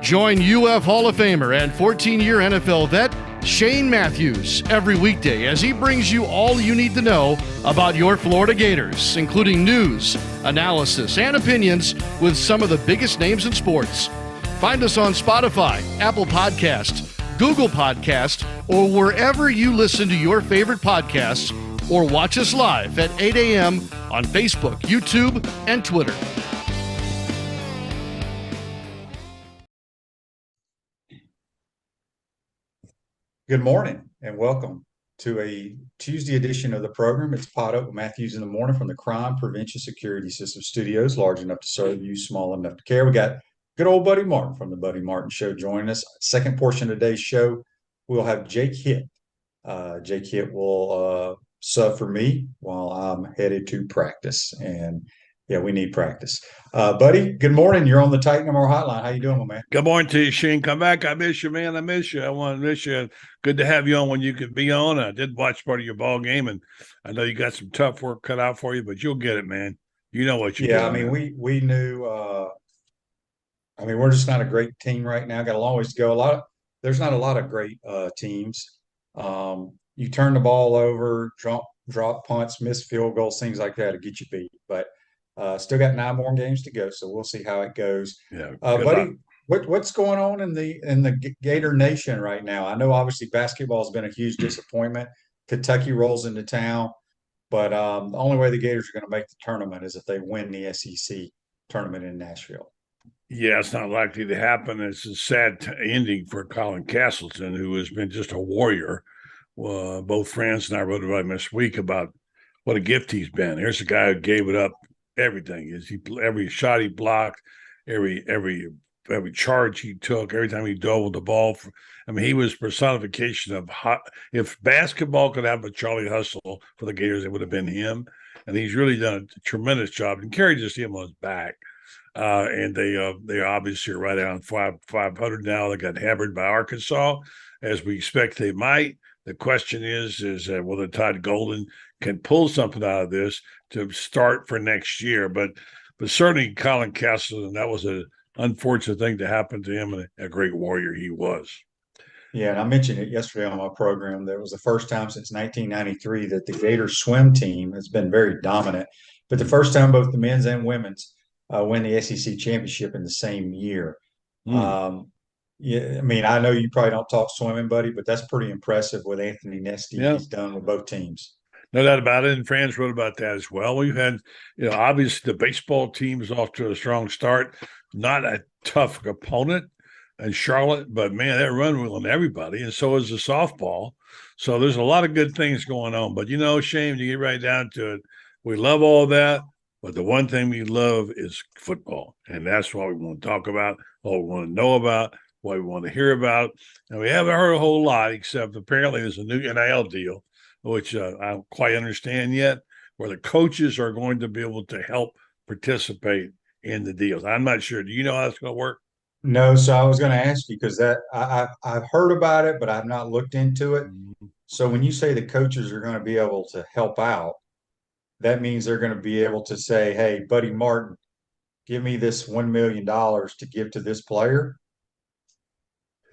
Join UF Hall of Famer and 14-year NFL vet Shane Matthews every weekday as he brings you all you need to know about your Florida Gators, including news, analysis, and opinions with some of the biggest names in sports. Find us on Spotify, Apple Podcasts, Google Podcasts, or wherever you listen to your favorite podcasts, or watch us live at 8 a.m. on Facebook, YouTube, and Twitter. Good morning and welcome to a Tuesday edition of the program. It's Podup with Matthews in the morning from the Crime Prevention Security System Studios, large enough to serve you, small enough to care. We got good old Buddy Martin from the Buddy Martin Show joining us. Second portion of today's show, we'll have Jake Hitt. Jake Hitt will sub for me while I'm headed to practice. And yeah, we need practice. Buddy, good morning. You're on the Titan MR hotline. How you doing, my man? Good morning to you, Shane. Come back. I miss you, man. I miss you. I want to miss you. Good to have you on when you could be on. I did watch part of your ball game, and I know you got some tough work cut out for you, but you'll get it, man. You know what you're doing. Yeah, I mean, we knew. I mean, we're just not a great team right now. Got a long ways to go. There's not a lot of great teams. You turn the ball over, drop punts, miss field goals, things like that to get you beat. But still got 9 more games to go, so we'll see how it goes. Yeah, buddy, what's going on in the Gator Nation right now? I know obviously basketball has been a huge disappointment. Kentucky rolls into town, but the only way the Gators are going to make the tournament is if they win the SEC tournament in Nashville. Yeah, it's not likely to happen. It's a sad ending for Colin Castleton, who has been just a warrior. Both Franz and I wrote about him this week about what a gift he's been. Here's a guy who gave it up everything. Every shot he blocked, every charge he took, every time he dove with the ball. I mean, he was personification of if basketball could have a Charlie Hustle for the Gators, it would have been him. And he's really done a tremendous job. And Kerry just him on his back. And they obviously are right around 500 now. They got hammered by Arkansas, as we expect they might. The question is whether Todd Golden can pull something out of this to start for next year. But certainly Colin Castleton, that was an unfortunate thing to happen to him, and a great warrior he was. Yeah, and I mentioned it yesterday on my program. That was the first time since 1993 that the Gator swim team has been very dominant, but the first time both the men's and women's win the SEC championship in the same year. Yeah, I mean, I know you probably don't talk swimming, buddy, but that's pretty impressive what Anthony Nesty has done with both teams. No doubt about it. And Franz wrote about that as well. We've had, obviously the baseball team is off to a strong start. Not a tough opponent in Charlotte, but man, they're running everybody. And so is the softball. So there's a lot of good things going on. But Shane, you get right down to it. We love all that. But the one thing we love is football. And that's what we want to talk about, what we want to know about, what we want to hear about. And we haven't heard a whole lot, except apparently there's a new NIL deal, which I don't quite understand yet, where the coaches are going to be able to help participate in the deals. I'm not sure. Do you know how that's going to work? No, so I was going to ask you because I've heard about it, but I've not looked into it. So when you say the coaches are going to be able to help out, that means they're going to be able to say, hey, Buddy Martin, give me this $1 million to give to this player.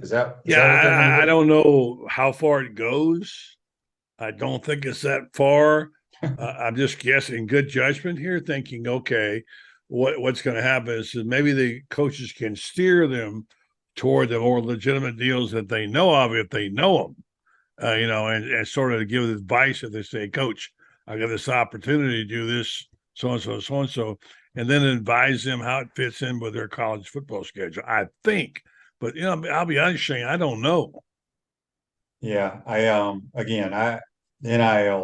Is that I don't know how far it goes. I don't think it's that far. I'm just guessing, good judgment here, thinking, okay, what's going to happen is that maybe the coaches can steer them toward the more legitimate deals that they know of if they know them, and sort of give advice if they say, Coach, I got this opportunity to do this, so-and-so, so-and-so, and then advise them how it fits in with their college football schedule, I think. But, I'll be honest, Shane, I don't know. Yeah, NIL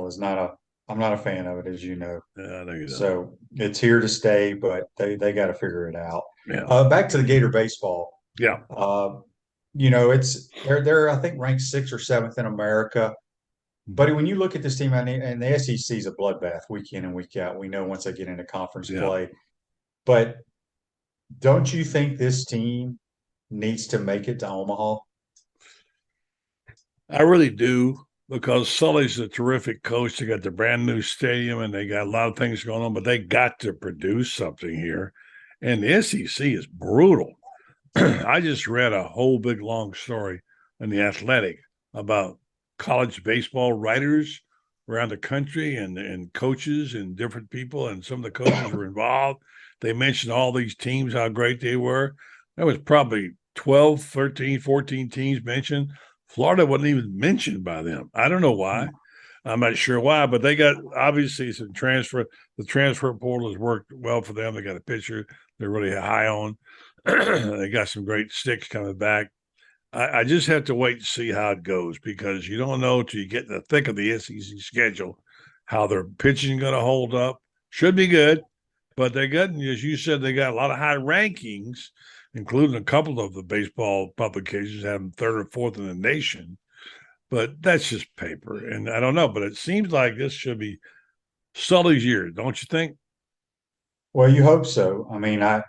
is I'm not a fan of it, as you know. Yeah, I know you don't. So it's here to stay, but they got to figure it out. Yeah. Back to the Gator baseball. Yeah. They're I think ranked 6th or 7th in America. But when you look at this team, and the SEC is a bloodbath week in and week out. We know once they get into conference play. But don't you think this team needs to make it to Omaha? I really do, because Sully's a terrific coach. They got the brand new stadium and they got a lot of things going on, but they got to produce something here. And the SEC is brutal. I just read a whole big long story in The Athletic about college baseball writers around the country and coaches and different people. And some of the coaches were involved. They mentioned all these teams, how great they were. There was probably 12, 13, 14 teams mentioned. Florida wasn't even mentioned by them. I don't know why. I'm not sure why, but they got obviously some transfer. The transfer portal has worked well for them. They got a pitcher they're really high on. They got some great sticks coming back. I just have to wait to see how it goes because you don't know till you get in the thick of the SEC schedule how their pitching going to hold up. Should be good, but they got, as you said, they got a lot of high rankings, including a couple of the baseball publications have them third or fourth in the nation. But that's just paper, and I don't know. But it seems like this should be Sully's year, don't you think? Well, you hope so. I mean, I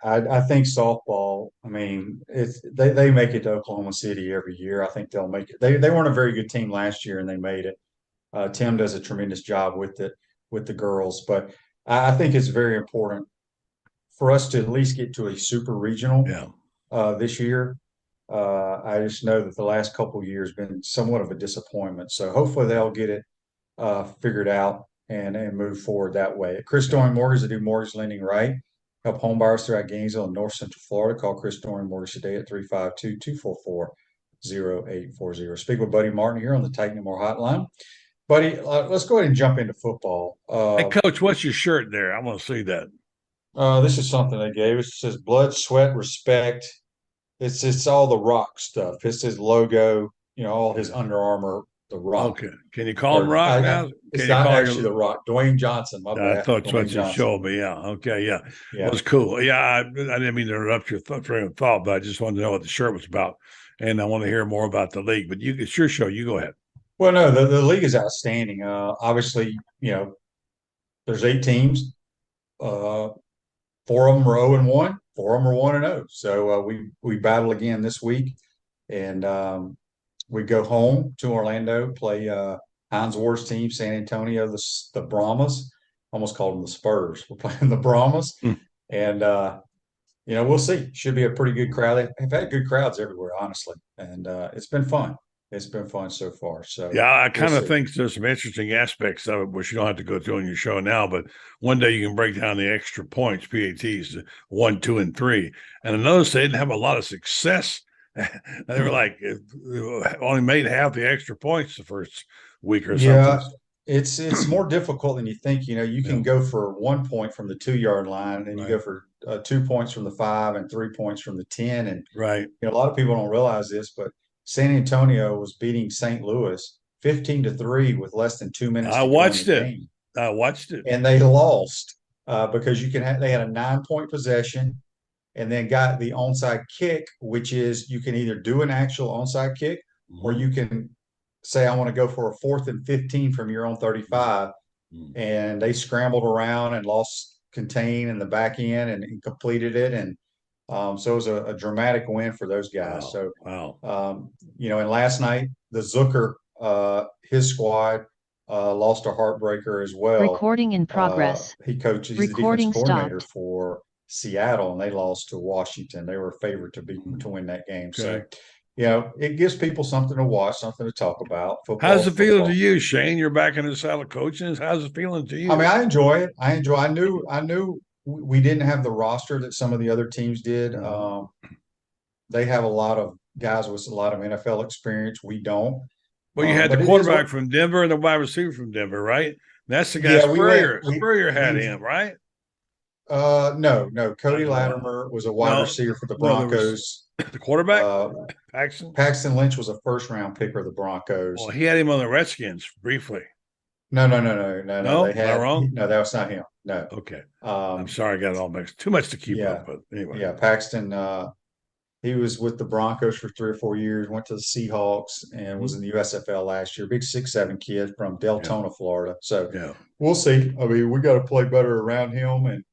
think softball. I mean, they make it to Oklahoma City every year. I think they'll make it. They weren't a very good team last year, and they made it. Tim does a tremendous job with the girls, but I think it's very important for us to at least get to a super regional Yeah. this year. I just know that the last couple of years been somewhat of a disappointment. So hopefully they'll get it figured out and move forward that way. Chris Doring Mortgage, they do mortgage lending right. Help home buyers throughout Gainesville and North Central Florida. Call Chris Doring Mortgage today at 352-244-0840. Speak with Buddy Martin here on the Titan More Hotline. Buddy, let's go ahead and jump into football. Hey, Coach, what's your shirt there? I want to see that. This is something they gave us. It says blood, sweat, respect. It's all the Rock stuff. It's his logo, all his Under Armour, the Rock. Okay. Can you call him Rock now? It's not actually the Rock. Dwayne Johnson. My bad. I thought that's what you Johnson. showed me. Yeah. Okay. Yeah. It was cool. Yeah. I didn't mean to interrupt your train of thought, but I just wanted to know what the shirt was about. And I want to hear more about the league. But it's your show. You go ahead. Well, no, the league is outstanding. Obviously, there's 8 teams. 4 of them are 0-1. 4 of them are 1-0. So we battle again this week, and we go home to Orlando, play Hines Ward's team, San Antonio, the Brahmas. Almost called them the Spurs. We're playing the Brahmas, and we'll see. Should be a pretty good crowd. They've had good crowds everywhere, honestly, and it's been fun. It's been fun so far. So yeah, I kind of think there's some interesting aspects of it, which you don't have to go through on your show now. But one day you can break down the extra points, PATs, 1, 2, and 3. And I noticed they didn't have a lot of success. They were like only made half the extra points the first week or something. Yeah, it's more difficult than you think. You can go for 1 point from the 2-yard line, and you go for 2 points from the 5 and 3 points from the 10. And a lot of people don't realize this, but San Antonio was beating St. Louis 15-3 with less than 2 minutes. I watched it. I watched it, and they lost because they had a 9-point possession, and then got the onside kick, which is you can either do an actual onside kick, or you can say I want to go for a 4th and 15 from your own 35, and they scrambled around and lost contain in the back end and completed it, and so it was a dramatic win for those guys. Wow. And last night the Zucker, his squad lost a heartbreaker as well. Recording in progress. He's the defense coordinator for Seattle, and they lost to Washington. They were favored to win that game. Okay. So, it gives people something to watch, something to talk about. Football, how's it feeling to you, Shane? You're back in the saddle coaching. How's it feeling to you? I mean, I enjoy it. I knew we didn't have the roster that some of the other teams did. They have a lot of guys with a lot of NFL experience. We don't. Well, you had the quarterback from Denver and the wide receiver from Denver, right? That's the guy Spurrier. Spurrier had him, right? No. Cody Latimer was a wide receiver for the Broncos. The quarterback? Paxton Lynch was a first-round picker of the Broncos. Well, he had him on the Redskins briefly. No. Am I wrong? No, that was not him. No. Okay. I'm sorry, I got it all mixed. Too much to keep up, but anyway. Yeah, Paxton, he was with the Broncos for 3 or 4 years, went to the Seahawks, and was in the USFL last year. Big 6'7" kid from Deltona, Florida. So we'll see. I mean, we got to play better around him and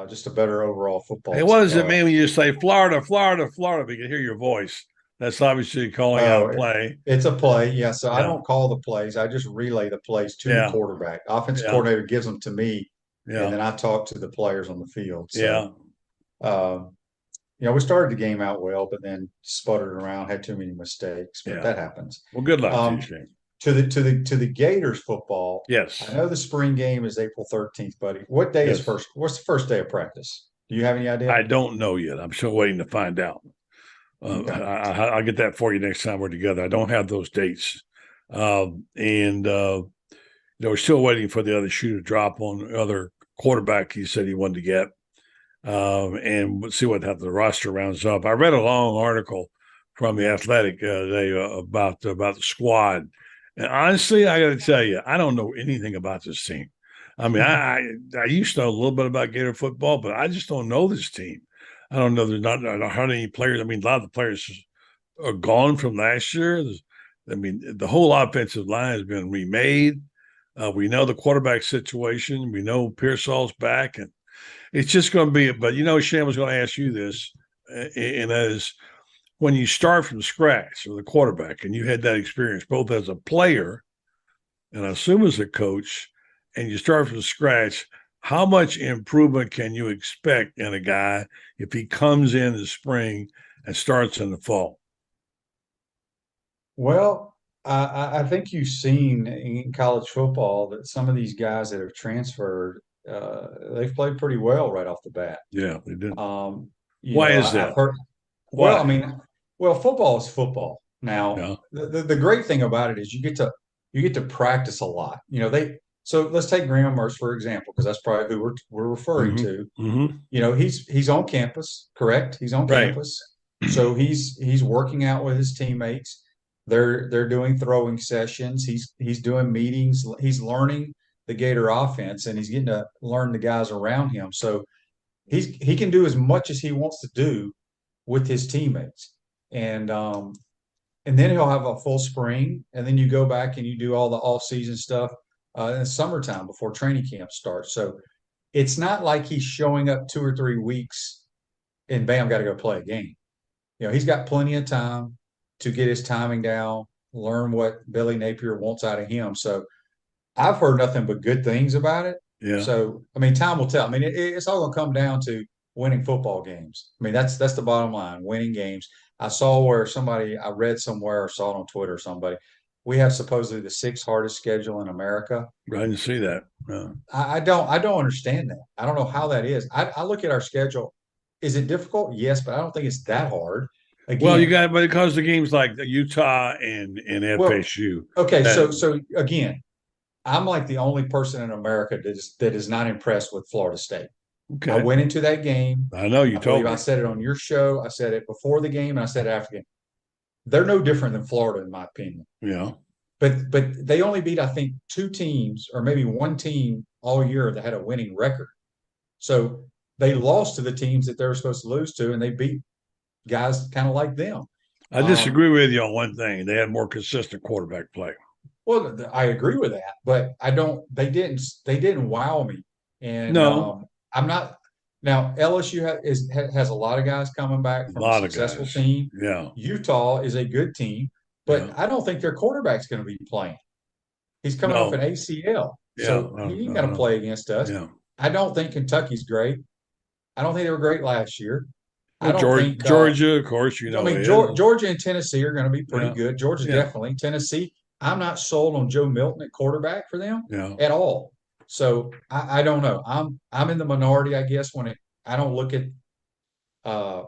just a better overall football. Hey, what does it mean when you say Florida, Florida, Florida? We can hear your voice. That's obviously calling out a play. It's a play, yeah. So I don't call the plays. I just relay the plays to the quarterback. Offensive coordinator gives them to me, and then I talk to the players on the field. So, We started the game out well, but then sputtered around, had too many mistakes, but Yeah. that happens. Well, good luck to you, Um, Shane. to the Gators football, I Yes. know the spring game is April 13th, buddy. What day is Yes. first? What's the first day of practice? Do you have any idea? I don't know yet. I'm still waiting to find out. Okay. I'll get that for you next time we're together. I don't have those dates. We're still waiting for the other shoe to drop on the other quarterback he said he wanted to get. And we'll see how the roster rounds up. I read a long article from the Athletic today about the squad, and honestly, I got to tell you, I don't know anything about this team. I mean, I used to know a little bit about Gator football, but I just don't know this team. I don't know. There's not hardly any players. I mean, a lot of the players are gone from last year. The whole offensive line has been remade. We know the quarterback situation. We know Pearsall's back, and it's just going to be. But Shan was going to ask you this, and that is when you start from scratch with a quarterback, and you had that experience both as a player and I assume as a coach, and you start from scratch. How much improvement can you expect in a guy if he comes in the spring and starts in the fall? Well, I think you've seen in college football that some of these guys that have transferred, they've played pretty well right off the bat. Yeah, they did. Um, Why is I've that? heard. Well, I Why? mean, football is football. Now, Yeah. the great thing about it is you get to practice a lot. So let's take Graham Mertz for example, because that's probably who we're referring Mm-hmm. to. Mm-hmm. He's on campus, correct? He's on Right. campus. So he's working out with his teammates. They're doing throwing sessions. He's doing meetings. He's learning the Gator offense, and he's getting to learn the guys around him. So he can do as much as he wants to do with his teammates. And then he'll have a full spring, and then you go back and you do all the off-season stuff in the summertime before training camp starts. So it's not like he's showing up 2 or 3 weeks and bam, got to go play a game. He's got plenty of time to get his timing down, learn what Billy Napier wants out of him. So I've heard nothing but good things about it. Yeah. So I mean, time will tell. I mean, it's all going to come down to winning football games. I mean, that's the bottom line: winning games. I read somewhere or saw it on Twitter or somebody. We have supposedly the sixth hardest schedule in America. I didn't see that. I don't understand that. I don't know how that is. I look at our schedule. Is it difficult? Yes, but I don't think it's that hard. Well, you Again, got, but it comes to games like Utah and well, FSU. okay, That so again, I'm like the only person in America that is not impressed with Florida State. I okay. went into that game. I know you I told believe I me. said it on your show. I said it before the game, and I said it after the game. They're no different than Florida, in my opinion. Yeah. But they only beat, I think, two teams or maybe one team all year that had a winning record. So they lost to the teams that they were supposed to lose to, and they beat guys kind of like them. I Um, disagree with you on one thing. They had more consistent quarterback play. well, I agree with that, but I don't. They didn't wow me, and No, I'm not. Now LSU has a lot of guys coming back a from a lot of successful guys. team. Yeah. Utah is a good team, Yeah. but I don't think their quarterback's going to be playing. He's coming off an No. ACL, Yeah. so I he ain't don't going to know. play against us. Yeah. I don't think Kentucky's great. I don't think they were great last year. I Well, don't think. Georgia, of course, I mean, is. Georgia and Tennessee are going to be pretty Yeah. good. Georgia Yeah. definitely. Tennessee, I'm not sold on Joe Milton at quarterback for them Yeah. at all. So I don't know. I'm in the minority, I guess, I don't look at uh,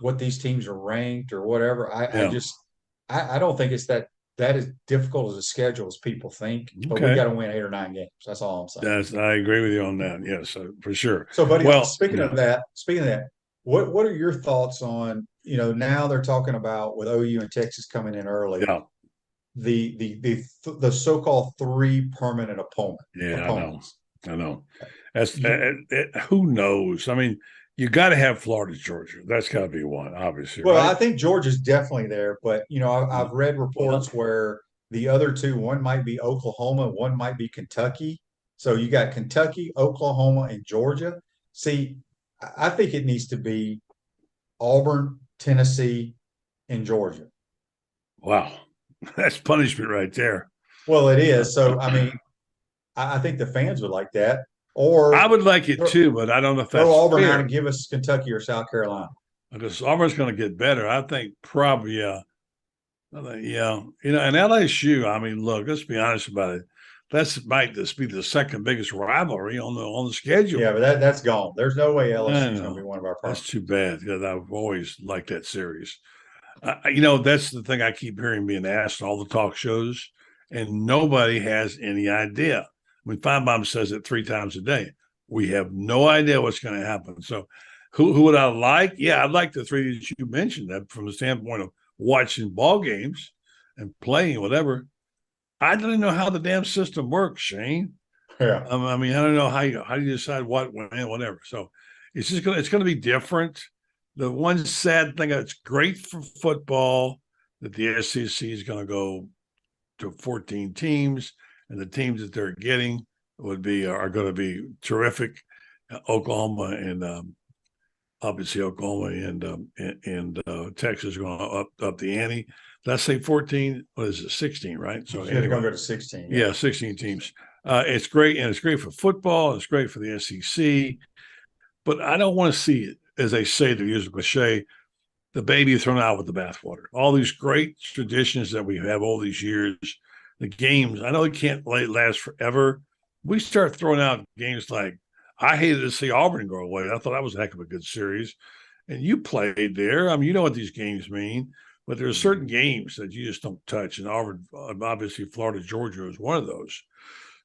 what these teams are ranked or whatever. I Yeah. just I don't think it's that is difficult as a schedule as people think. But we Okay. got to win 8 or 9 games. That's all I'm saying. I agree with you on that. Yes, for sure. So, buddy, Well, speaking of that, what are your thoughts on, now they're talking about with OU and Texas coming in early, yeah. the so-called three permanent Yeah, I know. opponents. I know. That's You, who knows? I mean, you got to have Florida, Georgia. That's got to be one, obviously, well, right? I think Georgia's definitely there, but I've read Well, reports where the other two, one might be Oklahoma, one might be Kentucky. So you got Kentucky, Oklahoma, and Georgia. See, I think it needs to be Auburn, Tennessee, and Georgia. wow, that's punishment right there. Well, it is. So, I mean, I think the fans would like that. or I would like it too, but I don't know if that's throw Auburn out fair and give us Kentucky or South Carolina. because Auburn's going to get better. I think probably, yeah. And LSU. I mean, look, let's be honest about it. That's might this be the second biggest rivalry on the schedule. Yeah, but that's gone. There's no way LSU is going to be know. one of our That's problems. too bad because I've always liked that series. That's the thing I keep hearing being asked in all the talk shows, and nobody has any idea. I mean, Feinbaum says it 3 times a day. We have no idea what's going to happen. So, who would I like? Yeah, I'd like the 3 that you mentioned. That from the standpoint of watching ball games and playing whatever. I don't know how the damn system works, Shane. Yeah. I mean, I don't know how you decide what, when, whatever. So it's going to be different. The one sad thing that's great for football that the SEC is going to go to 14 teams, and the teams that they're getting are going to be terrific. Oklahoma and obviously Oklahoma and Texas are going to up the ante. Let's say 14. What is it? 16, right? So anyway, going to go to 16. Yeah, 16 teams. It's great, and it's great for football. It's great for the SEC, but I don't want to see it, as they say, to use a cliche, the baby thrown out with the bathwater. All these great traditions that we have all these years, the games. I know they can't last forever. We start throwing out games like I hated to see Auburn go away. I thought that was a heck of a good series, and you played there. I mean, you know what these games mean. But there are certain games that you just don't touch, and Auburn, obviously, Florida, Georgia is one of those.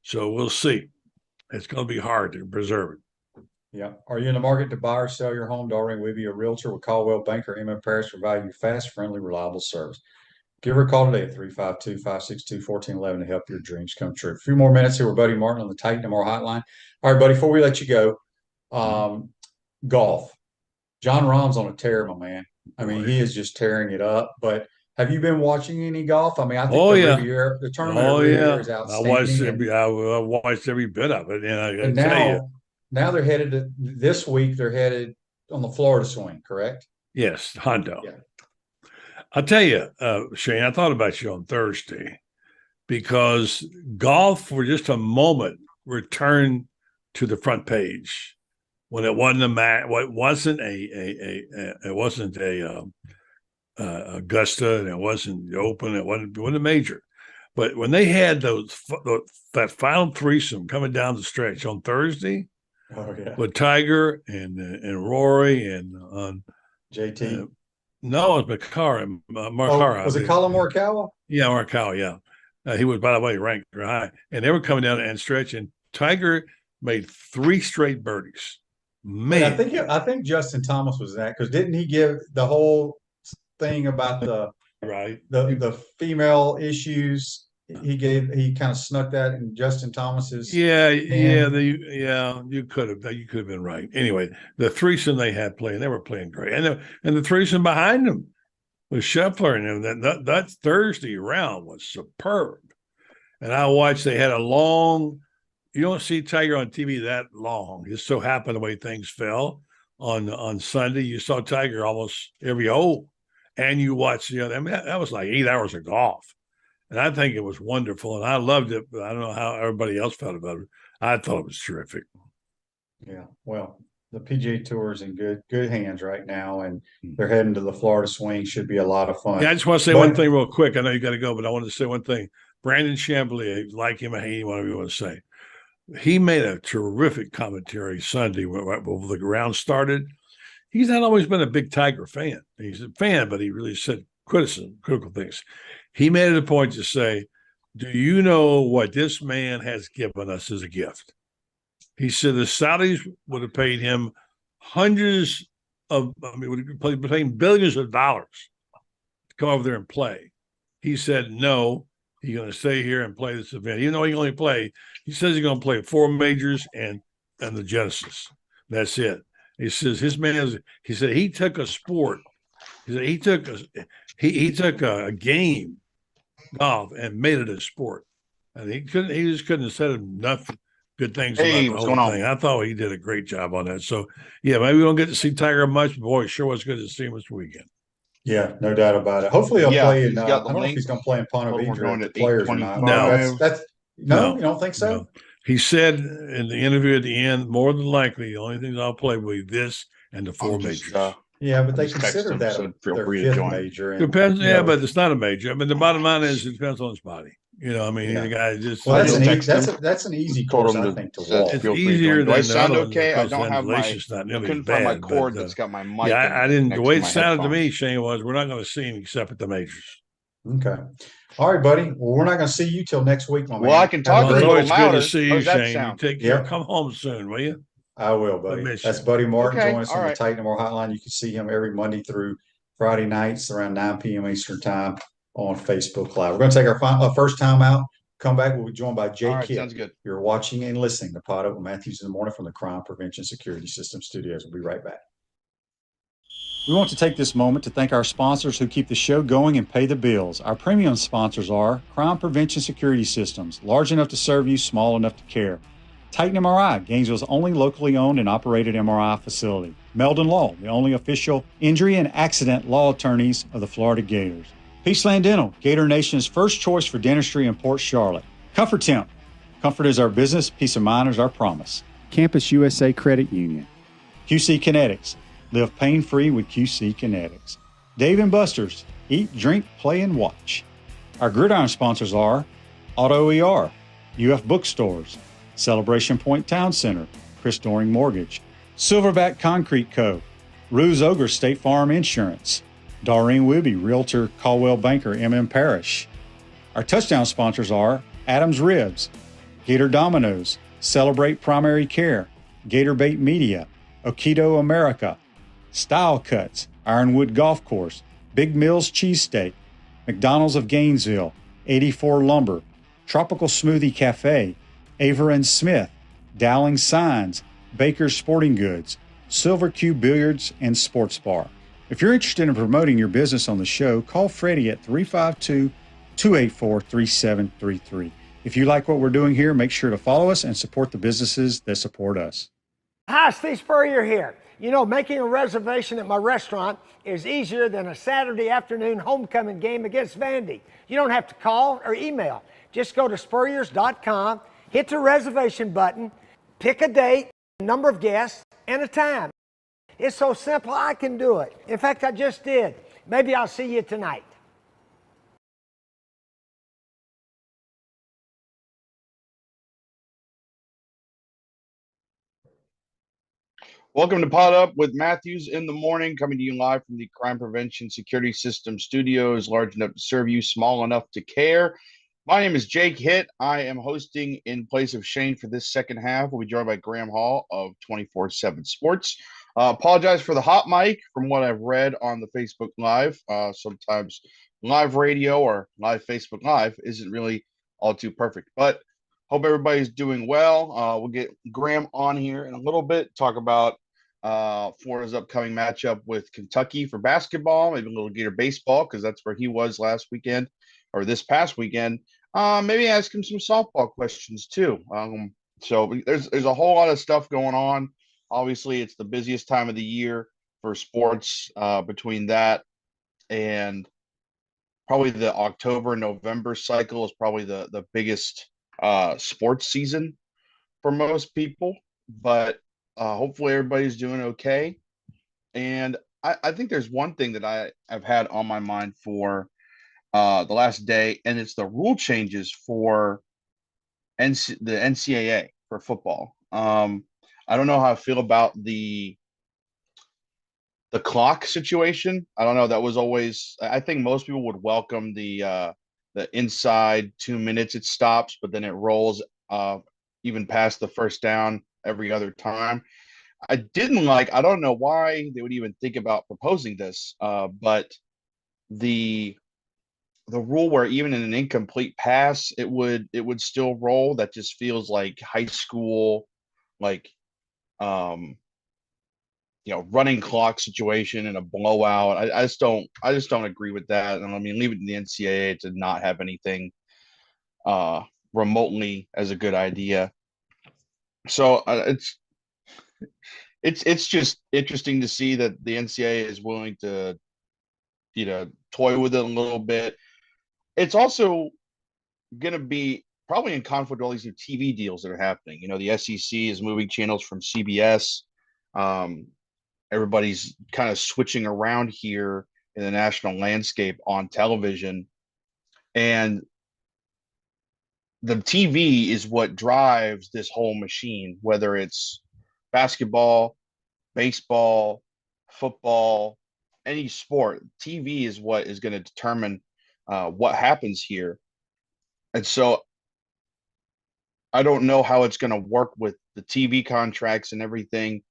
So we'll see. It's going to be hard to preserve it. Yeah. Are you in the market to buy or sell your home? Darling, we be a realtor with Caldwell Banker, M.O. Paris, provide you fast, friendly, reliable service. Give her a call today at 352-562-1411 to help your dreams come true. A few more minutes here with Buddy Martin on the Titan Tomorrow Hotline. All right, buddy, before we let you go, golf. John Rahm's on a tear, my man. I mean, he is just tearing it up. But have you been watching any golf? I mean, I think the tournament at Riviera is outstanding. I watched every bit of it, and now they're headed this week. They're headed on the Florida swing, correct? Yes, Hondo. Yeah. I'll tell you, Shane, I thought about you on Thursday because golf for just a moment returned to the front page when it wasn't Augusta, and it wasn't the Open, it wasn't a major. But when they had that final threesome coming down the stretch on Thursday, with Tiger and Rory and JT. No, it was Morikawa. Was it Colin Morikawa? Yeah, Morikawa. Yeah, he was, by the way, ranked high, and they were coming down and stretch. And Tiger made 3 straight birdies. Man, I think Justin Thomas was that, because didn't he give the whole thing about the female issues? He kind of snuck that in Justin Thomas's. You could have been right. Anyway, the threesome they had playing, they were playing great, and the threesome behind them with Scheffler and that Thursday round was superb. And I watched. They had a long. You don't see Tiger on TV that long. It just so happened the way things fell on Sunday. You saw Tiger almost every hole, and you watched I mean, that was like 8 hours of golf. And I think it was wonderful, and I loved it, but I don't know how everybody else felt about it. I thought it was terrific. Yeah, well, the PGA Tour is in good hands right now, and they're heading to the Florida swing. Should be a lot of fun. Yeah, I just want to say one thing real quick. I know you got to go, but I wanted to say one thing. Brandon Chambly, like him or hate him, whatever you want to say, he made a terrific commentary Sunday before the round started. He's not always been a big Tiger fan. He's a fan, but he really said critical things. He made it a point to say, do you know what this man has given us as a gift? He said the Saudis would have paid him would be paying billions of dollars to come over there and play. He said, no, he's going to stay here and play this event. Even though he says he's going to play 4 majors and the Genesis. That's it. He says he took a sport. He said he took a game, golf, and made it a sport. And he just couldn't have said enough good things about the whole thing. I thought he did a great job on that. So yeah, maybe we don't get to see Tiger much, but boy, it sure was good to see him this weekend. Yeah, no doubt about it. Hopefully he'll play in I don't know if he's going to play in Ponte Vedra at the Players or not. No, you don't think so? He said in the interview at the end, more than likely, the only things I'll play will be this and the four majors. Yeah, but I they just text consider them, that so feel their free to fifth join. major. And, Depends, you know, but it's not a major. I mean, the bottom line is it depends on his body. You know, I mean, Yeah. the guy just. Well, I just that's an easy told course, him I to think, to said, walk. It's feel free to easier join. Do I than the sound other one okay? I because the don't have my. ventilation's not I nearly couldn't as find my bad. cord But, that's got my mic. yeah, I didn't. The way it sounded to me, headphones. Shane, was we're not going to see him except at the majors. Okay. All right, buddy. Well, we're not going to see you till next week, my man. Well, I can talk Well, a it's little always good louder. to see How you, does that Shane. You sound? take care. Yep. Come home soon, will you? I will, buddy. miss That's you. Buddy Martin. Okay, Join us all on the right. Titan More Hotline. You can see him every Monday through Friday nights around 9 p.m. Eastern Time on Facebook Live. We're going to take our first time out. Come back. We'll be joined by Jake All right, Hitt. sounds good. You're watching and listening to Podup with Matthews in the Morning from the Crime Prevention Security System Studios. We'll be right back. We want to take this moment to thank our sponsors who keep the show going and pay the bills. Our premium sponsors are Crime Prevention Security Systems, large enough to serve you, small enough to care. Titan MRI, Gainesville's only locally owned and operated MRI facility. Meldon Law, the only official injury and accident law attorneys of the Florida Gators. Peaceland Dental, Gator Nation's first choice for dentistry in Port Charlotte. Comfort Temp, comfort is our business, peace of mind is our promise. Campus USA Credit Union. QC Kinetics, live pain-free with QC Kinetics. Dave & Buster's, eat, drink, play, and watch. Our gridiron sponsors are Auto ER, UF Bookstores, Celebration Point Town Center, Chris Doring Mortgage, Silverback Concrete Co., Ruse Ogre State Farm Insurance, Doreen Wibby, Realtor Caldwell Banker, MM Parish. Our touchdown sponsors are Adams Ribs, Gator Dominoes, Celebrate Primary Care, Gator Bait Media, Okido America, Style Cuts, Ironwood Golf Course, Big Mills Cheesesteak, McDonald's of Gainesville, 84 Lumber, Tropical Smoothie Cafe, Aver and Smith, Dowling Signs, Baker's Sporting Goods, Silver Cube Billiards and Sports Bar. If you're interested in promoting your business on the show, call Freddie at 352-284-3733. If you like what we're doing here, make sure to follow us and support the businesses that support us. Hi, Steve Spurrier here. You know, making a reservation at my restaurant is easier than a Saturday afternoon homecoming game against Vandy. You don't have to call or email. Just go to spurriers.com, hit the reservation button, pick a date, a number of guests, and a time. It's so simple, I can do it. In fact, I just did. Maybe I'll see you tonight. Welcome to Podup with Matthews in the Morning, coming to you live from the Crime Prevention Security System Studios, large enough to serve you, small enough to care. My name is Jake Hitt. I am hosting in place of Shane for this second half. We'll be joined by Graham Hall of 24/7 Sports. Apologize for the hot mic from what I've read on the Facebook Live. Sometimes live radio or live Facebook Live isn't really all too perfect, but hope everybody's doing well. We'll get Graham on here in a little bit, talk about Florida's upcoming matchup with Kentucky for basketball, maybe a little Gator baseball, because that's where he was last weekend or this past weekend. Maybe ask him some softball questions too. So there's a whole lot of stuff going on. Obviously, it's the busiest time of the year for sports. Between that and probably the October-November cycle is probably the biggest sports season for most people. But hopefully everybody's doing okay. And I think there's one thing that I've had on my mind for the last day, and it's the rule changes for the NCAA for football. I don't know how I feel about the clock situation. I don't know. That was always, I think most people would welcome the inside 2 minutes it stops, but then it rolls even past the first down every other time. I don't know why they would even think about proposing this, but the rule where even in an incomplete pass, it would still roll. That just feels like high school, like running clock situation and a blowout. I just don't agree with that. And I mean, leave it in the NCAA to not have anything remotely as a good idea. So it's just interesting to see that the NCAA is willing to toy with it a little bit. It's also going to be probably in conflict with all these new TV deals that are happening. You know, the SEC is moving channels from CBS. Everybody's kind of switching around here in the national landscape on television. And the TV is what drives this whole machine, whether it's basketball, baseball, football, any sport. TV is what is going to determine what happens here. And so I don't know how it's going to work with the TV contracts and everything,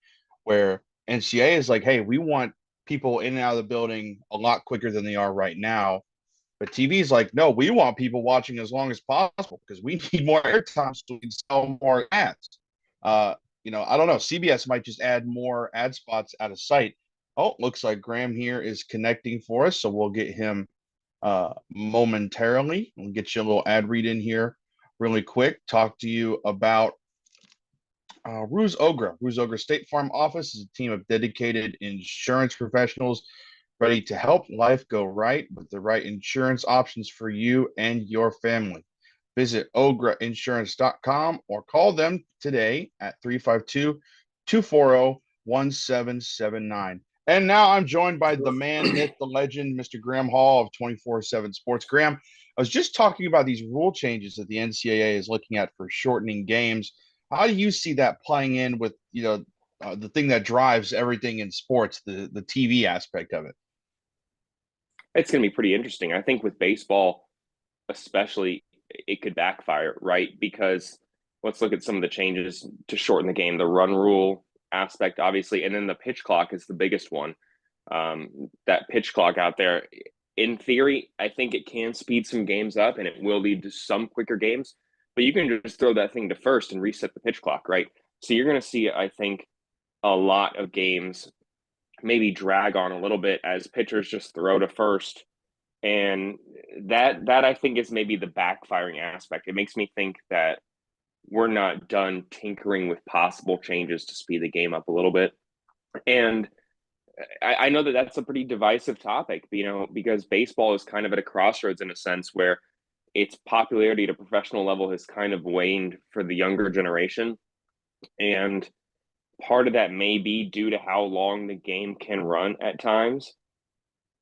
where NCAA is like, hey, we want people in and out of the building a lot quicker than they are right now. But TV is like, no, we want people watching as long as possible because we need more airtime so we can sell more ads. You know, I don't know. CBS might just add more ad spots out of sight. Oh, looks like Graham here is connecting for us, so we'll get him momentarily. We'll get you a little ad read in here really quick. Talk to you about Ruse Ogra. Ruse Ogra State Farm Office is a team of dedicated insurance professionals ready to help life go right with the right insurance options for you and your family. Visit ograinsurance.com or call them today at 352-240-1779. And now I'm joined by the man, myth, the legend, Mr. Graham Hall of 24/7 Sports. Graham, I was just talking about these rule changes that the NCAA is looking at for shortening games. How do you see that playing in with, you know, the thing that drives everything in sports, the TV aspect of it? It's going to be pretty interesting. I think with baseball, especially, it could backfire, right? Because let's look at some of the changes to shorten the game. The run rule aspect, obviously, and then the pitch clock is the biggest one. That pitch clock out there, in theory, I think it can speed some games up and it will lead to some quicker games. But you can just throw that thing to first and reset the pitch clock, right? So you're going to see, I think, a lot of games maybe drag on a little bit as pitchers just throw to first. And that I think is maybe the backfiring aspect. It makes me think that we're not done tinkering with possible changes to speed the game up a little bit. And I know that that's a pretty divisive topic, you know, because baseball is kind of at a crossroads in a sense where its popularity at a professional level has kind of waned for the younger generation. And part of that may be due to how long the game can run at times.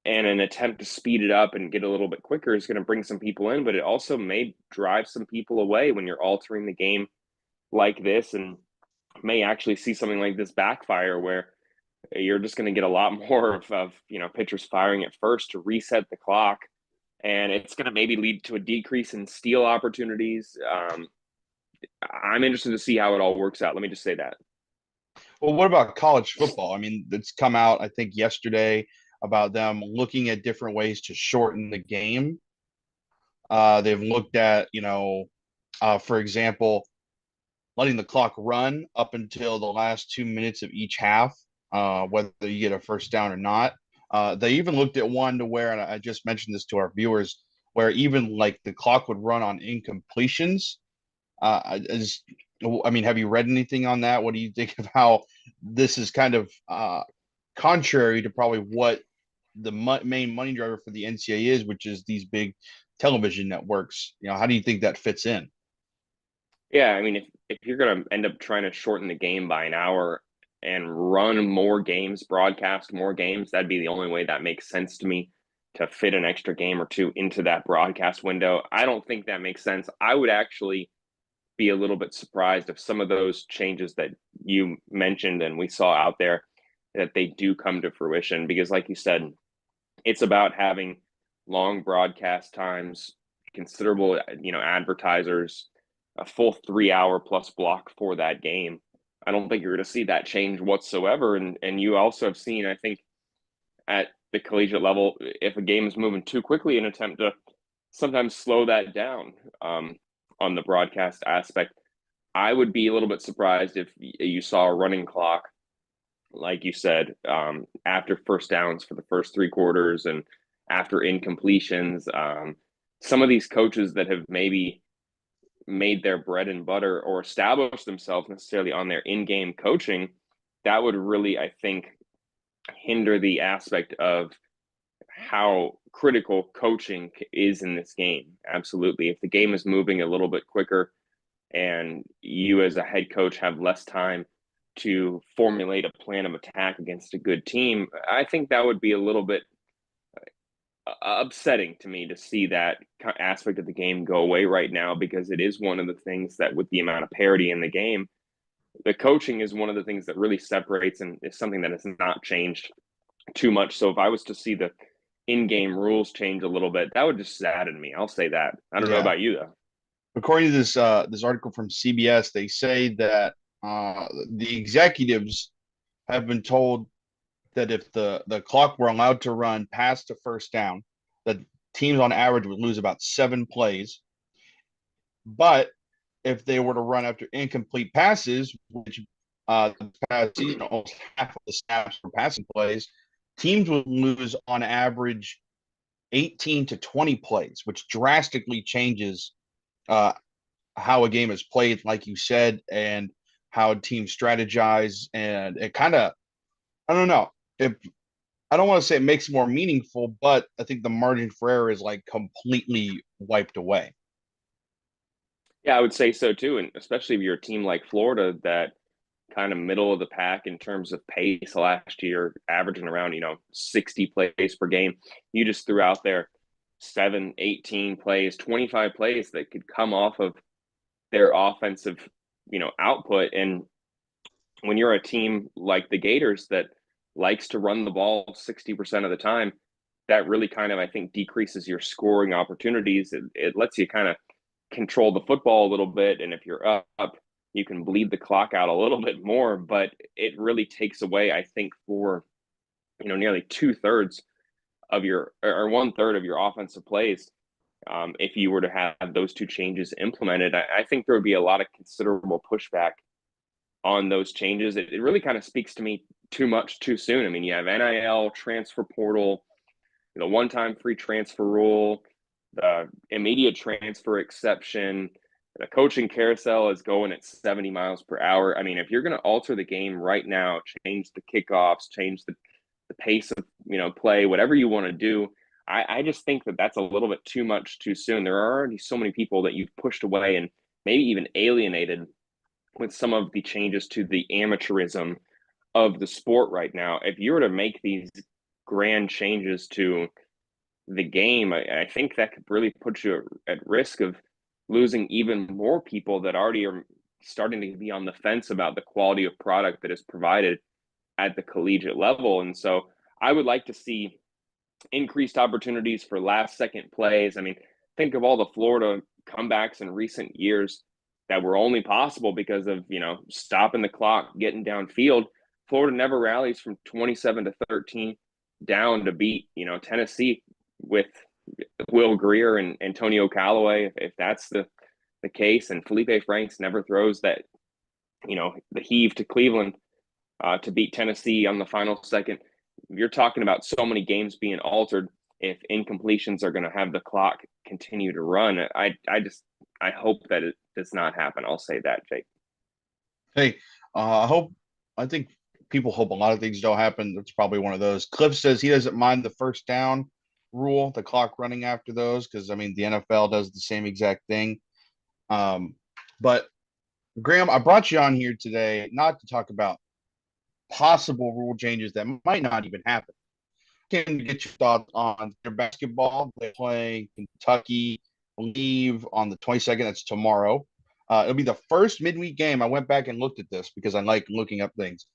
And an attempt to speed it up and get a little bit quicker is going to bring some people in, but it also may drive some people away when you're altering the game like this, and may actually see something like this backfire where you're just going to get a lot more of you know, pitchers firing at first to reset the clock. And it's going to maybe lead to a decrease in steal opportunities. I'm interested to see how it all works out. Let me just say that. Well, what about college football? I mean, it's come out, I think, yesterday about them looking at different ways to shorten the game. They've looked at, you know, for example, letting the clock run up until the last 2 minutes of each half, whether you get a first down or not. They even looked at one to where, and I just mentioned this to our viewers, where even like the clock would run on incompletions. I mean, have you read anything on that? What do you think of how this is kind of contrary to probably what the main money driver for the NCAA is, which is these big television networks? You know, how do you think that fits in? Yeah, I mean, if you're going to end up trying to shorten the game by an hour and run more games, broadcast more games, that'd be the only way that makes sense to me, to fit an extra game or two into that broadcast window. I don't think that makes sense. I would actually be a little bit surprised if some of those changes that you mentioned and we saw out there, that they do come to fruition, because like you said, it's about having long broadcast times, considerable, you know, advertisers, a full 3 hour plus block for that game. I don't think you're going to see that change whatsoever. And you also have seen, I think, at the collegiate level, if a game is moving too quickly, an attempt to sometimes slow that down on the broadcast aspect. I would be a little bit surprised if you saw a running clock, like you said, after first downs for the first three quarters and after incompletions. Some of these coaches that have maybe made their bread and butter or established themselves necessarily on their in-game coaching, that would really, I think, hinder the aspect of how critical coaching is in this game. Absolutely. If the game is moving a little bit quicker and you as a head coach have less time to formulate a plan of attack against a good team, I think that would be a little bit upsetting to me to see that aspect of the game go away right now, because it is one of the things that, with the amount of parity in the game, the coaching is one of the things that really separates and is something that has not changed too much. So if I was to see the in-game rules change a little bit, that would just sadden me. I'll say that. I don't know about you though. According to this article from CBS, they say that the executives have been told that if the clock were allowed to run past the first down, that teams on average would lose about 7 plays. But if they were to run after incomplete passes, which the past season almost half of the snaps were passing plays, teams would lose on average 18 to 20 plays, which drastically changes how a game is played, like you said, and how teams strategize. And it kind of, I don't know, I don't want to say it makes it more meaningful, but I think the margin for error is like completely wiped away. Yeah, I would say so too. And especially if you're a team like Florida, that kind of middle of the pack in terms of pace last year, averaging around, 60 plays per game. You just threw out there 7, 18 plays, 25 plays that could come off of their offensive, output. And when you're a team like the Gators that likes to run the ball 60% of the time, that really kind of, I think, decreases your scoring opportunities. It lets you kind of control the football a little bit. And if you're up, you can bleed the clock out a little bit more, but it really takes away, I think, for, nearly 2/3 of your, or 1/3 of your offensive plays. If you were to have those two changes implemented, I think there would be a lot of considerable pushback on those changes. It really kind of speaks to me too much too soon. I mean, you have NIL, transfer portal, the one-time free transfer rule, the immediate transfer exception, the coaching carousel is going at 70 miles per hour. I mean, if you're going to alter the game right now, change the kickoffs, change the pace of, play, whatever you want to do, I just think that that's a little bit too much too soon. There are already so many people that you've pushed away and maybe even alienated with some of the changes to the amateurism of the sport right now. If you were to make these grand changes to the game, I think that could really put you at risk of losing even more people that already are starting to be on the fence about the quality of product that is provided at the collegiate level. And so I would like to see increased opportunities for last second plays. I mean, think of all the Florida comebacks in recent years that were only possible because of, stopping the clock, getting downfield. Florida never rallies from 27-13 down to beat, Tennessee with Will Grier and Antonio Callaway, if that's the case. And Felipe Franks never throws that, the heave to Cleveland to beat Tennessee on the final second. You're talking about so many games being altered if incompletions are going to have the clock continue to run. I hope that it does not happen. I'll say that, Jake. Hey, I think people hope a lot of things don't happen. That's probably one of those. Cliff says he doesn't mind the first down rule, the clock running after those, because I mean the NFL does the same exact thing. But Graham, I brought you on here today not to talk about possible rule changes that might not even happen. Can you get your thoughts on their basketball? They're playing Kentucky, I believe, on the 22nd. That's tomorrow. It'll be the first midweek game. I went back and looked at this because I like looking up things.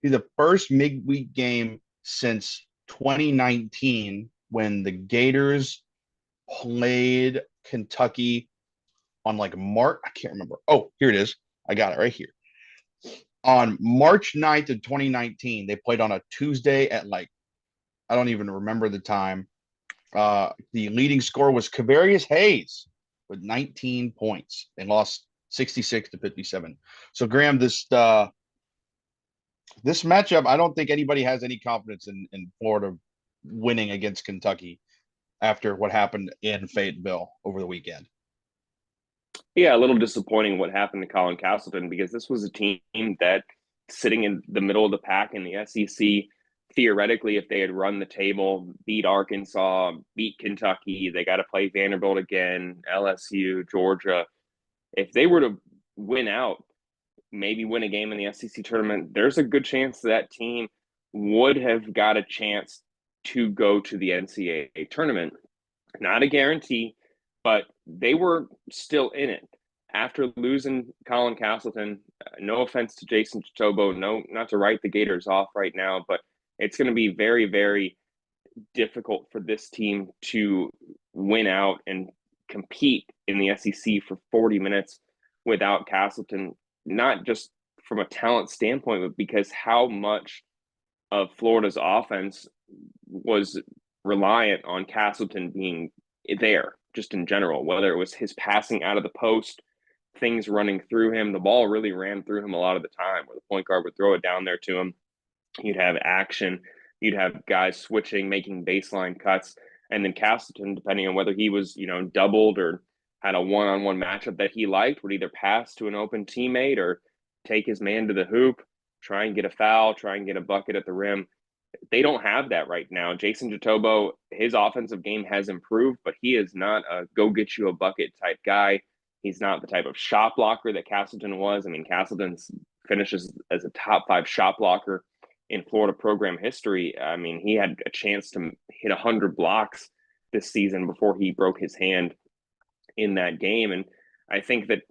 It'll be the first midweek game since 2019 when the Gators played Kentucky on like March. I can't remember. Oh, here it is. I got it right here. On March 9th of 2019, they played on a Tuesday at I don't even remember the time. The leading scorer was Kavarius Hayes with 19 points. They lost 66-57. So, Graham, this matchup, I don't think anybody has any confidence in Florida winning against Kentucky after what happened in Fayetteville over the weekend. Yeah, a little disappointing what happened to Colin Castleton, because this was a team that sitting in the middle of the pack in the SEC, theoretically, if they had run the table, beat Arkansas, beat Kentucky, they got to play Vanderbilt again, LSU, Georgia. If they were to win out, maybe win a game in the SEC tournament, there's a good chance that team would have got a chance to go to the NCAA tournament. Not a guarantee, but they were still in it. After losing Colin Castleton, no offense to Jason Chitobo, no, not to write the Gators off right now, but it's going to be very, very difficult for this team to win out and compete in the SEC for 40 minutes without Castleton, not just from a talent standpoint, but because how much of Florida's offense was reliant on Castleton being there, just in general, whether it was his passing out of the post, things running through him. The ball really ran through him a lot of the time, where the point guard would throw it down there to him. You'd have action. You'd have guys switching, making baseline cuts. And then Castleton, depending on whether he was, doubled or had a one-on-one matchup that he liked, would either pass to an open teammate or take his man to the hoop, try and get a foul, try and get a bucket at the rim. They don't have that right now. Jason Jatobo, his offensive game has improved, but he is not a go-get-you-a-bucket type guy. He's not the type of shot blocker that Castleton was. I mean, Castleton finishes as a top 5 shot blocker in Florida program history. I mean, he had a chance to hit 100 blocks this season before he broke his hand in that game. And I think that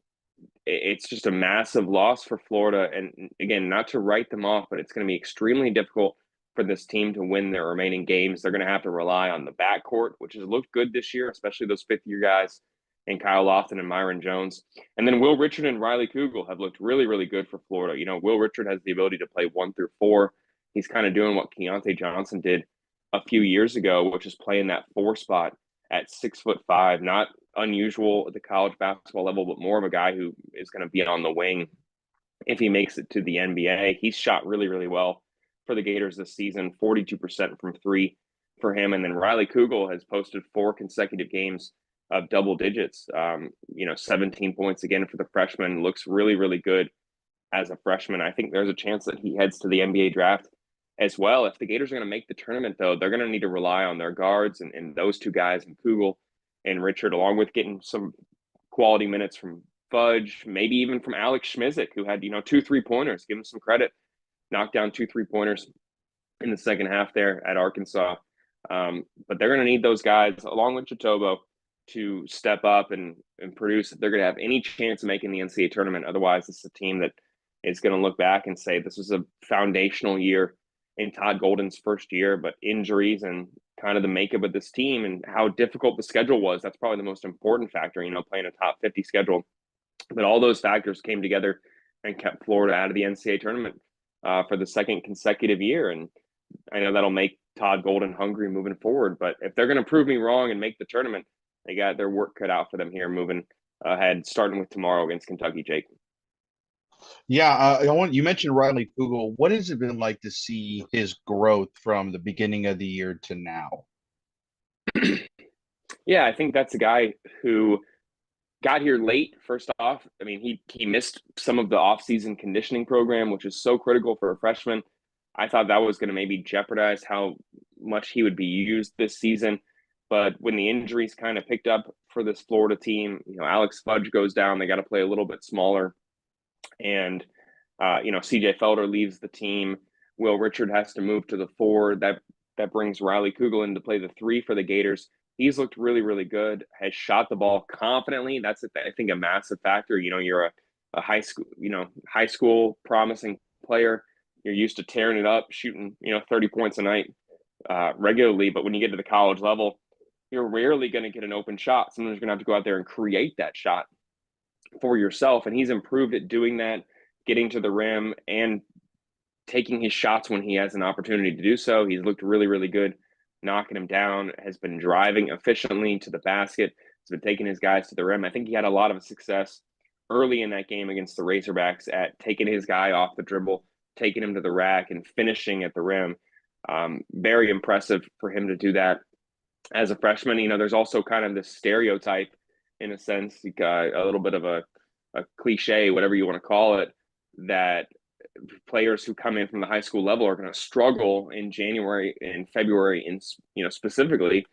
it's just a massive loss for Florida. And again, not to write them off, but it's going to be extremely difficult for this team to win their remaining games. They're going to have to rely on the backcourt, which has looked good this year, especially those fifth-year guys and Kyle Lofton and Myron Jones. And then Will Richard and Riley Kugel have looked really, really good for Florida. Will Richard has the ability to play 1 through 4. He's kind of doing what Keontae Johnson did a few years ago, which is playing that 4 spot at 6'5", not unusual at the college basketball level, but more of a guy who is going to be on the wing if he makes it to the NBA. He's shot really, really well for the Gators this season, 42% from 3 for him. And then Riley Kugel has posted 4 consecutive games of double digits, 17 points again for the freshman. Looks really, really good as a freshman. I think there's a chance that he heads to the NBA draft as well. If the Gators are going to make the tournament, though, they're going to need to rely on their guards and those 2 guys, and Kugel and Richard, along with getting some quality minutes from Fudge, maybe even from Alex Schmizik, who had, 2 3-pointers. Give him some credit. Knocked down 2 3-pointers in the second half there at Arkansas. But they're going to need those guys, along with Chitobo, to step up and produce if they're going to have any chance of making the NCAA tournament. Otherwise, it's a team that is going to look back and say this was a foundational year in Todd Golden's first year, but injuries and kind of the makeup of this team and how difficult the schedule was. That's probably the most important factor, playing a top 50 schedule. But all those factors came together and kept Florida out of the NCAA tournament for the second consecutive year. And I know that'll make Todd Golden hungry moving forward. But if they're going to prove me wrong and make the tournament, they got their work cut out for them here moving ahead, starting with tomorrow against Kentucky, Jake. Yeah, you mentioned Riley Kugel. What has it been like to see his growth from the beginning of the year to now? Yeah, I think that's a guy who got here late, first off. I mean, he missed some of the offseason conditioning program, which is so critical for a freshman. I thought that was going to maybe jeopardize how much he would be used this season. But when the injuries kind of picked up for this Florida team, Alex Fudge goes down. They got to play a little bit smaller. And, CJ Felder leaves the team. Will Richard has to move to the 4. That brings Riley Kugel in to play the 3 for the Gators. He's looked really, really good, has shot the ball confidently. That's, I think, a massive factor. You're a high school promising player. You're used to tearing it up, shooting, 30 points a night regularly. But when you get to the college level, you're rarely going to get an open shot. Someone's going to have to go out there and create that shot for yourself. And he's improved at doing that, getting to the rim and taking his shots when he has an opportunity to do so. He's looked really, really good, knocking him down, has been driving efficiently to the basket, has been taking his guys to the rim. I think he had a lot of success early in that game against the Razorbacks at taking his guy off the dribble, taking him to the rack and finishing at the rim. Very impressive for him to do that as a freshman. There's also kind of this stereotype, in a sense, a little bit of a cliche, whatever you want to call it, that players who come in from the high school level are going to struggle in January and February, specifically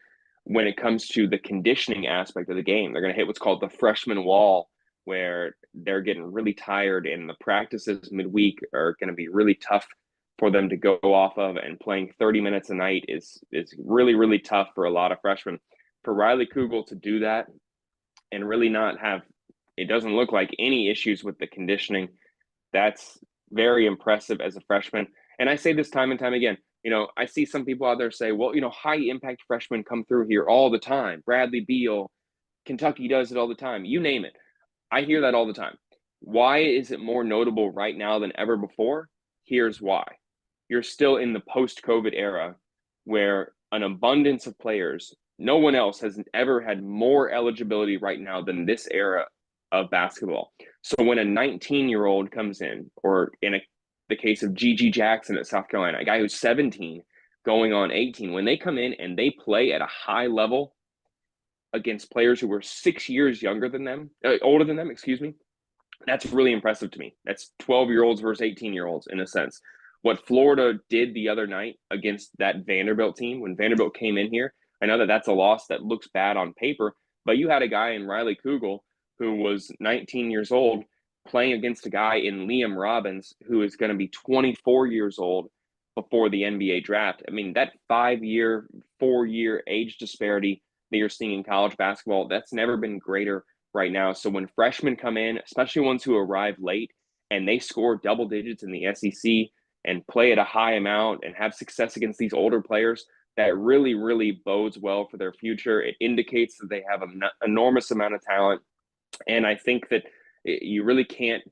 when it comes to the conditioning aspect of the game. They're going to hit what's called the freshman wall, where they're getting really tired, and the practices midweek are going to be really tough for them to go off of, and playing 30 minutes a night is really, really tough for a lot of freshmen. For Riley Kugel to do that and really not have, it doesn't look like any issues with the conditioning, that's very impressive as a freshman. And I say this time and time again, I see some people out there say, well, high impact freshmen come through here all the time. Bradley Beal, Kentucky does it all the time. You name it. I hear that all the time. Why is it more notable right now than ever before? Here's why. You're still in the post-COVID era where an abundance of players, no one else has ever had more eligibility right now than this era of basketball. So when a 19-year-old comes in, or in the case of Gigi Jackson at South Carolina, a guy who's 17 going on 18, when they come in and they play at a high level against players who were 6 years older than them, that's really impressive to me. That's 12-year-olds versus 18-year-olds in a sense. What Florida did the other night against that Vanderbilt team, when Vanderbilt came in here, I know that that's a loss that looks bad on paper, but you had a guy in Riley Kugel who was 19 years old playing against a guy in Liam Robbins who is going to be 24 years old before the NBA draft. I mean, that 5-year, 4-year age disparity that you're seeing in college basketball, that's never been greater right now. So when freshmen come in, especially ones who arrive late, and they score double digits in the SEC and play at a high amount and have success against these older players, that really, really bodes well for their future. It indicates that they have an enormous amount of talent. And I think that you really can't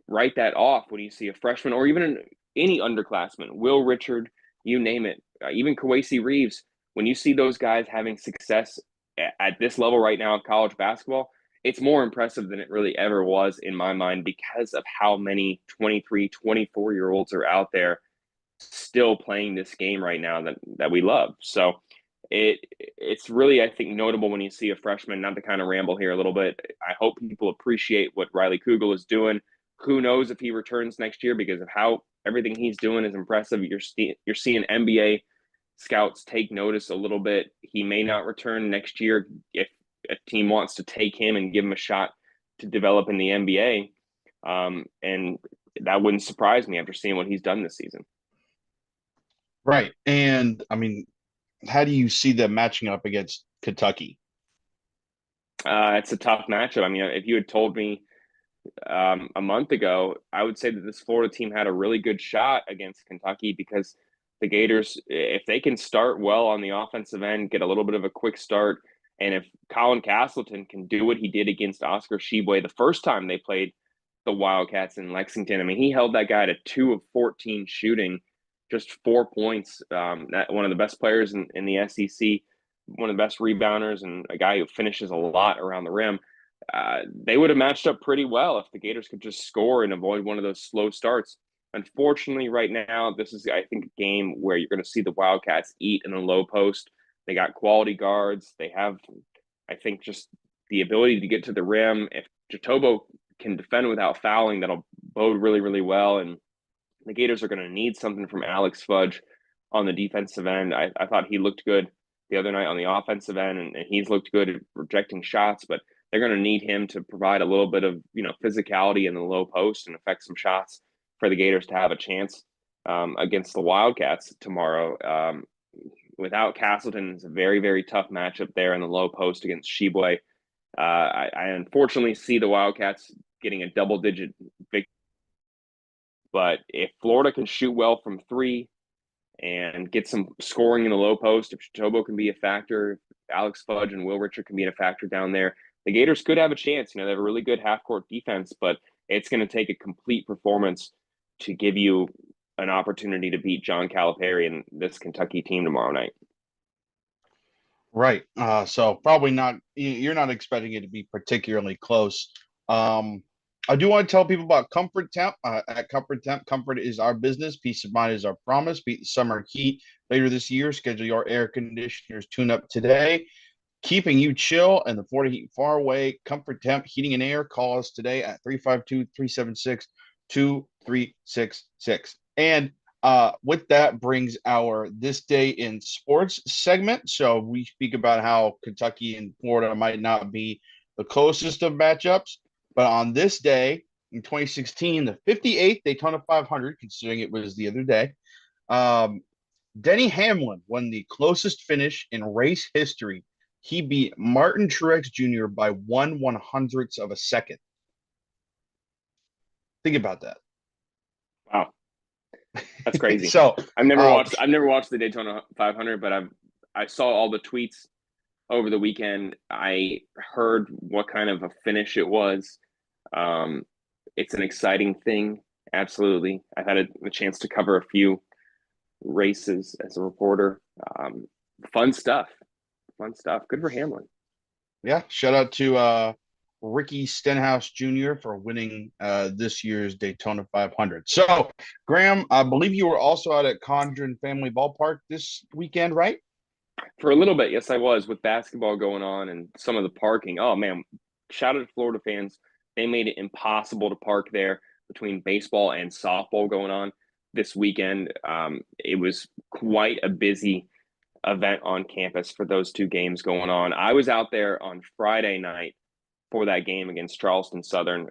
write that off when you see a freshman or even any underclassman, Will Richard, you name it, even Kawasi Reeves. When you see those guys having success at this level right now of college basketball, it's more impressive than it really ever was in my mind, because of how many 23, 24-year-olds are out there still playing this game right now that we love. So it's really, I think, notable when you see a freshman, not to kind of ramble here a little bit. I hope people appreciate what Riley Kugel is doing. Who knows if he returns next year, because of how everything he's doing is impressive. You're seeing NBA scouts take notice a little bit. He may not return next year if a team wants to take him and give him a shot to develop in the NBA. And that wouldn't surprise me after seeing what he's done this season. Right. And I mean, how do you see them matching up against Kentucky? It's a tough matchup. I mean, if you had told me a month ago, I would say that this Florida team had a really good shot against Kentucky, because the Gators, if they can start well on the offensive end, get a little bit of a quick start, and if Colin Castleton can do what he did against Oscar Tshiebwe the first time they played the Wildcats in Lexington, I mean, he held that guy to 2 of 14 shooting, just 4 points. That one of the best players in the SEC, one of the best rebounders, and a guy who finishes a lot around the rim. They would have matched up pretty well if the Gators could just score and avoid one of those slow starts. Unfortunately, right now, this is, I think, a game where you're going to see the Wildcats eat in the low post. They got quality guards. They have, I think, just the ability to get to the rim. If Jatobo can defend without fouling, that'll bode really, really well. And the Gators are going to need something from Alex Fudge on the defensive end. I thought he looked good the other night on the offensive end, and he's looked good at rejecting shots, but they're going to need him to provide a little bit of, physicality in the low post and affect some shots for the Gators to have a chance against the Wildcats tomorrow. Without Castleton, it's a very, very tough matchup there in the low post against Tshiebwe. I unfortunately see the Wildcats getting a double-digit victory. But if Florida can shoot well from three and get some scoring in the low post, if Chitobo can be a factor, if Alex Fudge and Will Richard can be a factor down there, the Gators could have a chance. They have a really good half-court defense, but it's going to take a complete performance to give you an opportunity to beat John Calipari and this Kentucky team tomorrow night. Right. So probably not, you're not expecting it to be particularly close. I do want to tell people about Comfort Temp. At Comfort Temp, comfort is our business. Peace of mind is our promise. Beat the summer heat later this year. Schedule your air conditioners tune up today. Keeping you chill and the Florida heat far away. Comfort Temp Heating and Air. Call us today at 352-376 2366. And with that brings our This Day in Sports segment. So we speak about how Kentucky and Florida might not be the closest of matchups, but on this day in 2016, the 58th Daytona 500, considering it was the other day, Denny Hamlin won the closest finish in race history. He beat Martin Truex Jr. by 1/100th of a second. Think about that. Wow, that's crazy. So I've never watched the Daytona 500, but I saw all the tweets over the weekend. I heard what kind of a finish it was. It's an exciting thing. Absolutely. I've had a chance to cover a few races as a reporter. Fun stuff. Good for Hamlin. Yeah, shout out to Ricky Stenhouse Jr. for winning this year's Daytona 500. So, Graham, I believe you were also out at Condren Family Ballpark this weekend, right? For a little bit, yes, I was, with basketball going on and some of the parking. Oh man, shout out to Florida fans. They made it impossible to park there between baseball and softball going on this weekend. It was quite a busy event on campus for those two games going on. I was out there on Friday night for that game against Charleston Southern.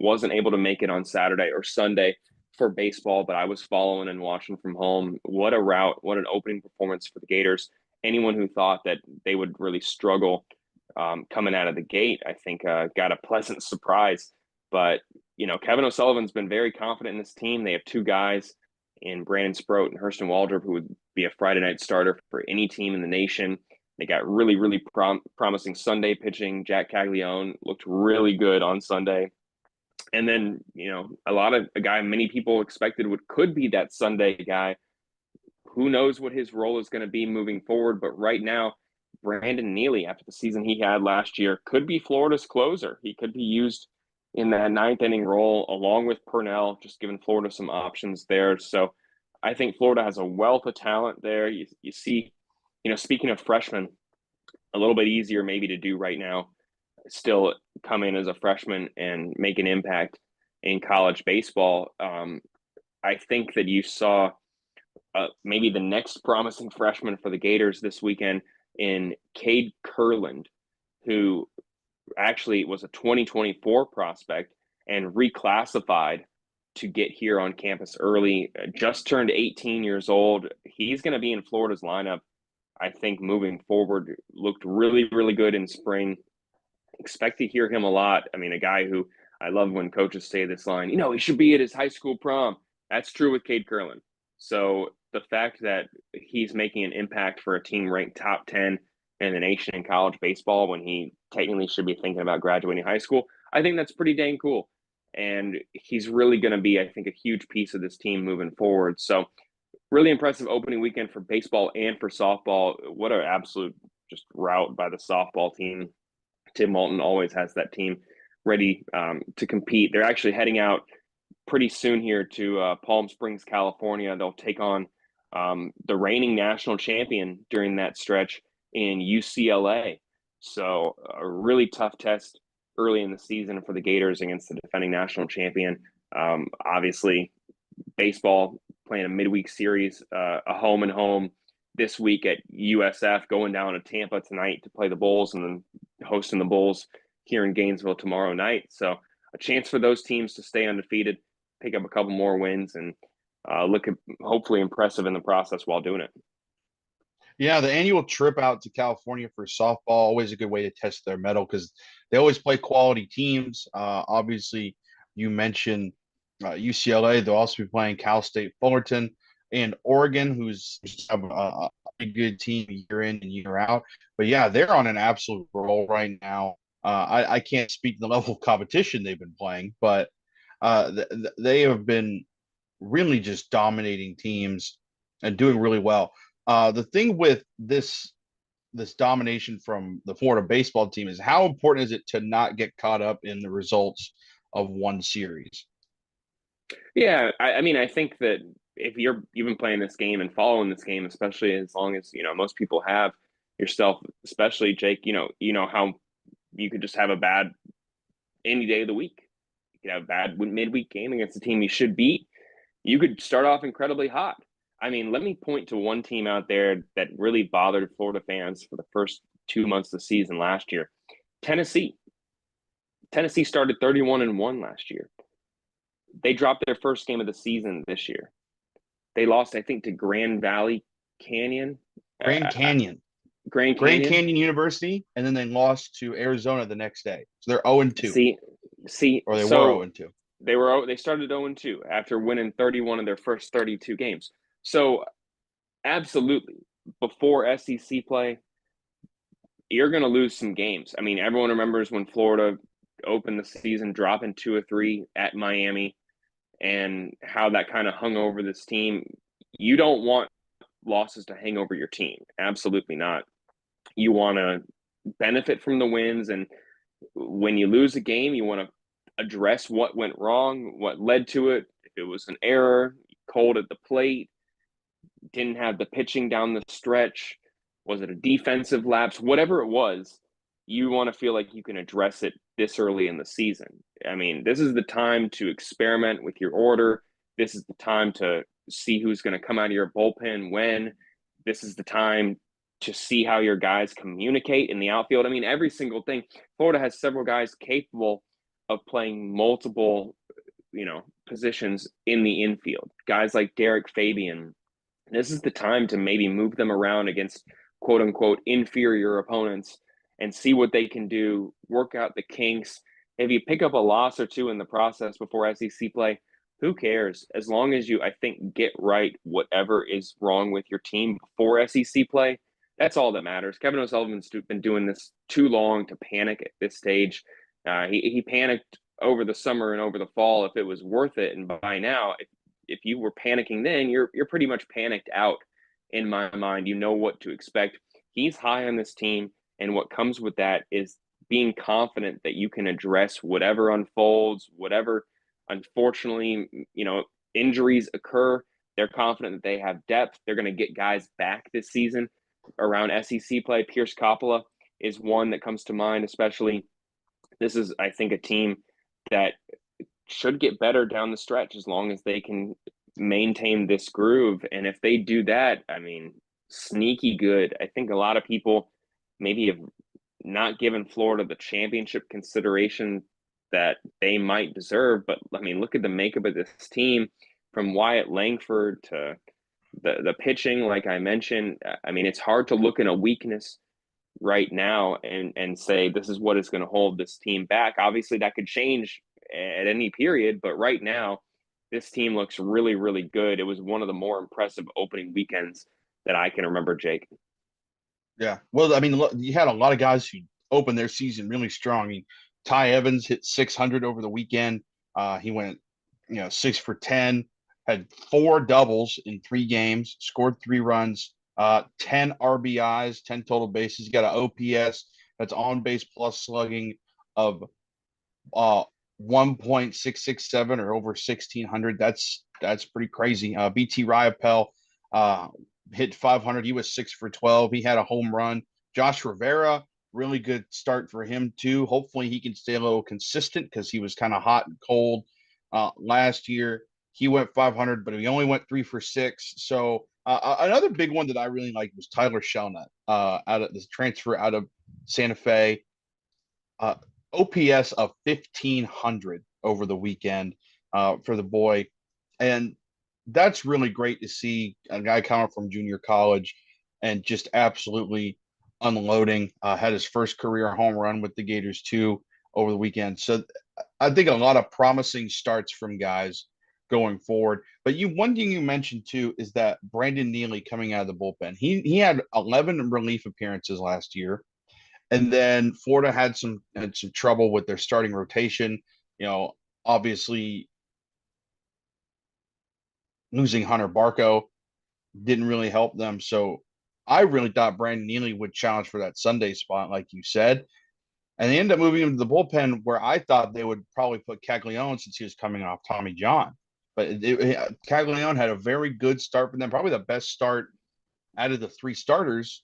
Wasn't able to make it on Saturday or Sunday for baseball, but I was following and watching from home. What a route, what an opening performance for the Gators. Anyone who thought that they would really struggle coming out of the gate, I think got a pleasant surprise. But, Kevin O'Sullivan's been very confident in this team. They have two guys in Brandon Sproat and Hurston Waldrop who would be a Friday night starter for any team in the nation. They got really, really promising Sunday pitching. Jack Caglione looked really good on Sunday. And then, a guy many people expected could be that Sunday guy. Who knows what his role is going to be moving forward. But right now, Brandon Neely, after the season he had last year, could be Florida's closer. He could be used in that ninth inning role along with Purnell, just giving Florida some options there. So I think Florida has a wealth of talent there. You see, speaking of freshmen, a little bit easier maybe to do right now, still come in as a freshman and make an impact in college baseball. I think that you saw maybe the next promising freshman for the Gators this weekend in Cade Kurland, who actually was a 2024 prospect and reclassified to get here on campus early, just turned 18 years old. He's going to be in Florida's lineup, I think, moving forward. Looked really, really good in spring. Expect to hear him a lot. I mean, a guy who I love when coaches say this line, he should be at his high school prom. That's true with Cade Kurland. So the fact that he's making an impact for a team ranked top 10 in the nation in college baseball when he technically should be thinking about graduating high school, I think that's pretty dang cool. And he's really going to be, I think, a huge piece of this team moving forward. So really impressive opening weekend for baseball and for softball. What an absolute just rout by the softball team. Tim Moulton always has that team ready to compete. They're actually heading out pretty soon here to Palm Springs, California. They'll take on the reigning national champion during that stretch in UCLA. So a really tough test early in the season for the Gators against the defending national champion. Obviously, baseball playing a midweek series, a home and home this week at USF, going down to Tampa tonight to play the Bulls and then hosting the Bulls here in Gainesville tomorrow night. So a chance for those teams to stay undefeated, pick up a couple more wins, and look hopefully impressive in the process while doing it. Yeah, the annual trip out to California for softball, always a good way to test their mettle because they always play quality teams. Obviously, you mentioned UCLA. They'll also be playing Cal State Fullerton and Oregon, who's a good team year in and year out. But yeah, they're on an absolute roll right now. I can't speak to the level of competition they've been playing, but they have been really just dominating teams and doing really well. The thing with this domination from the Florida baseball team is how important is it to not get caught up in the results of one series? Yeah, I mean, I think that if you've been playing this game and following this game, especially as long as most people have yourself, especially Jake, you know how you could just have a bad any day of the week. you have a bad midweek game against a team you should beat. You could start off incredibly hot. I mean, let me point to one team out there that really bothered Florida fans for the first 2 months of the season last year. Tennessee. Tennessee started 31-1 last year. They dropped their first game of the season this year. They lost, I think, to Grand Valley Canyon. Grand Canyon. Grand Canyon University, and then they lost to Arizona the next day. So they're 0-2. See, or they so were 0-2. They started 0-2 after winning 31 of their first 32 games. So absolutely, before SEC play, you're going to lose some games. I mean, everyone remembers when Florida opened the season dropping 2 or 3 at Miami and how that kind of hung over this team. You don't want losses to hang over your team. Absolutely not. You want to benefit from the wins, and when you lose a game, you want to address what went wrong, what led to it. If it was an error, cold at the plate, didn't have the pitching down the stretch, was it a defensive lapse, whatever it was, you want to feel like you can address it this early in the season. I mean, this is the time to experiment with your order. This is the time to see who's going to come out of your bullpen when. This is the time to see how your guys communicate in the outfield. I mean, every single thing. Florida has several guys capable of playing multiple, positions in the infield. Guys like Derek Fabian. This is the time to maybe move them around against quote unquote inferior opponents and see what they can do, work out the kinks. If you pick up a loss or two in the process before SEC play, who cares? As long as you, I think, get right whatever is wrong with your team before SEC play, that's all that matters. Kevin O'Sullivan's been doing this too long to panic at this stage. He panicked over the summer and over the fall if it was worth it. And by now, if you were panicking then, you're pretty much panicked out in my mind. You know what to expect. He's high on this team, and what comes with that is being confident that you can address whatever unfolds, whatever, unfortunately, injuries occur. They're confident that they have depth. They're going to get guys back this season around SEC play. Pierce Coppola is one that comes to mind, especially. This is, I think, a team that should get better down the stretch as long as they can maintain this groove. And if they do that, I mean, sneaky good. I think a lot of people maybe have not given Florida the championship consideration that they might deserve. But I mean, look at the makeup of this team, from Wyatt Langford to the pitching, like I mentioned. I mean, it's hard to look in a weakness right now and say this is what is going to hold this team back. Obviously, that could change at any period, but right now, this team looks really, really good. It was one of the more impressive opening weekends that I can remember, Jake. Yeah. Well, I mean, look, you had a lot of guys who opened their season really strong. I mean, Ty Evans hit 600 over the weekend. He went, 6 for 10, had 4 doubles in 3 games, scored 3 runs, 10 RBIs, 10 total bases. He got an OPS that's on base plus slugging of 1.667 or over 1,600. That's pretty crazy. BT Ryapel hit 500. He was 6 for 12. He had a home run. Josh Rivera, really good start for him too. Hopefully he can stay a little consistent because he was kind of hot and cold last year. He went 500, but he only went 3 for 6. So another big one that I really liked was Tyler Shelnut, out of this transfer out of Santa Fe. OPS of 1,500 over the weekend for the boy. And that's really great to see a guy coming from junior college and just absolutely unloading. Had his first career home run with the Gators too over the weekend. So I think a lot of promising starts from guys going forward. But one thing you mentioned too is that Brandon Neely coming out of the bullpen. He had 11 relief appearances last year. And then Florida had some trouble with their starting rotation. Obviously losing Hunter Barco didn't really help them. So I really thought Brandon Neely would challenge for that Sunday spot, like you said. And they ended up moving him to the bullpen, where I thought they would probably put Caglione since he was coming off Tommy John. But Caglione had a very good start for them, probably the best start out of the 3 starters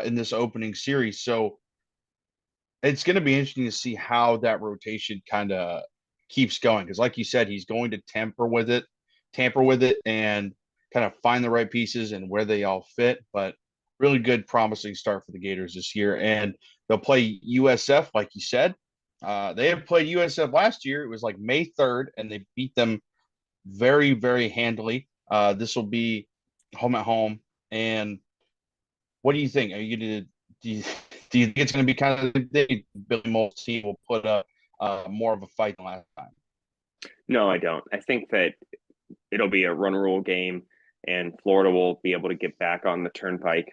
in this opening series. So it's going to be interesting to see how that rotation kind of keeps going. Because like you said, he's going to tamper with it, and kind of find the right pieces and where they all fit. But really good, promising start for the Gators this year. And they'll play USF, like you said. They have played USF last year. It was like May 3rd, and they beat them very, very handily. This will be home at home. And what do you think? Are you gonna do you think it's going to be kind of the Billy Moult's team will put up more of a fight than last time? No, I don't. I think that it'll be a run rule game, and Florida will be able to get back on the turnpike,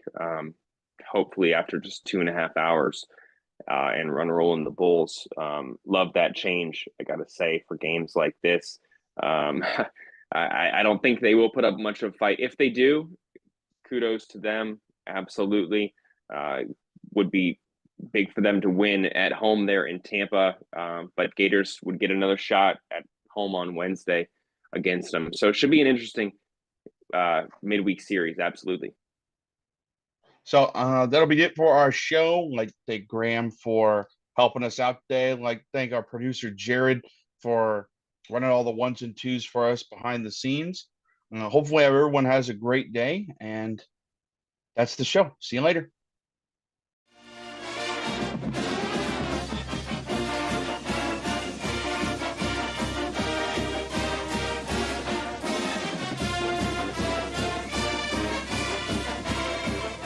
hopefully after just 2.5 hours, and run rule in the Bulls. Love that change, I got to say, for games like this. I don't think they will put up much of a fight. If they do, kudos to them. Absolutely. Would be big for them to win at home there in Tampa. But Gators would get another shot at home on Wednesday against them. So it should be an interesting midweek series. Absolutely. So that'll be it for our show. Like thank Graham for helping us out today. Like thank our producer Jared for running all the ones and twos for us behind the scenes. Hopefully everyone has a great day, and that's the show. See you later.